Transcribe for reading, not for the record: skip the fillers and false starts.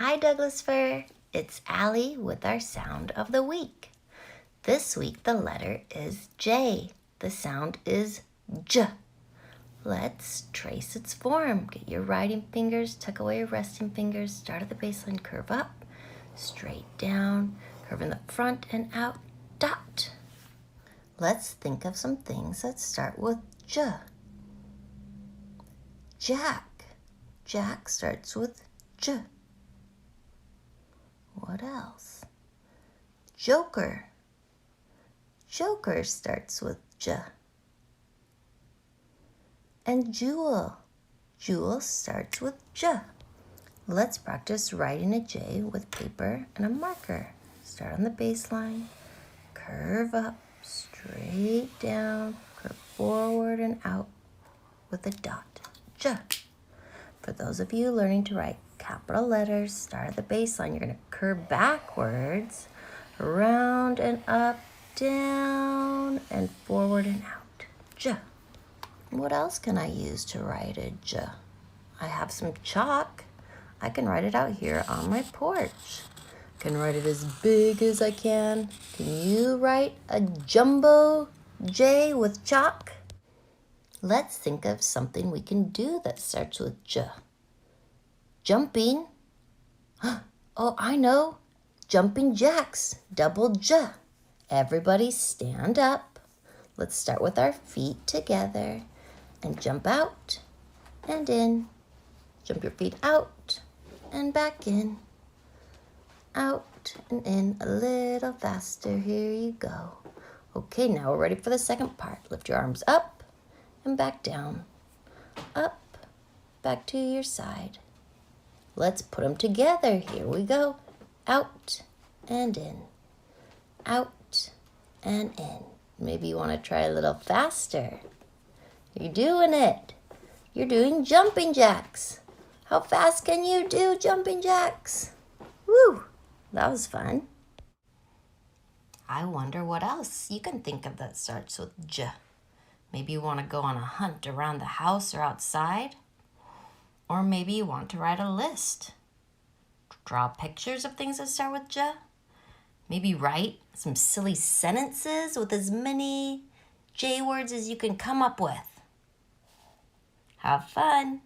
Hi Douglas Fir, it's Allie with our sound of the week. This week the letter is J. The sound is J. Let's trace its form. Get your writing fingers, tuck away your resting fingers, start at the baseline, curve up, straight down, curve in the front and out, dot. Let's think of some things that start with J. Jack. Jack starts with J. What else? Joker. Joker starts with J. And Jewel. Jewel starts with J. Let's practice writing a J with paper and a marker. Start on the baseline, curve up, straight down, curve forward and out with a dot, J. For those of you learning to write capital letters, start at the baseline. You're going to curve backwards, around and up, down, and forward and out, J. What else can I use to write a J? I have some chalk. I can write it out here on my porch. I can write it as big as I can. Can you write a jumbo J with chalk? Let's think of something we can do that starts with J. Jumping. Oh, I know. Jumping jacks, double J. Everybody stand up. Let's start with our feet together and jump out and in. Jump your feet out and back in. Out and in a little faster. Here you go. Okay, now we're ready for the second part. Lift your arms up and back down. Up, back to your side. Let's put them together. Here we go. Out and in. Out and in. Maybe you want to try a little faster. You're doing it. You're doing jumping jacks. How fast can you do jumping jacks? Woo, that was fun. I wonder what else you can think of that starts with J. Maybe you want to go on a hunt around the house or outside. Or maybe you want to write a list. Draw pictures of things that start with J. Maybe write some silly sentences with as many J words as you can come up with. Have fun.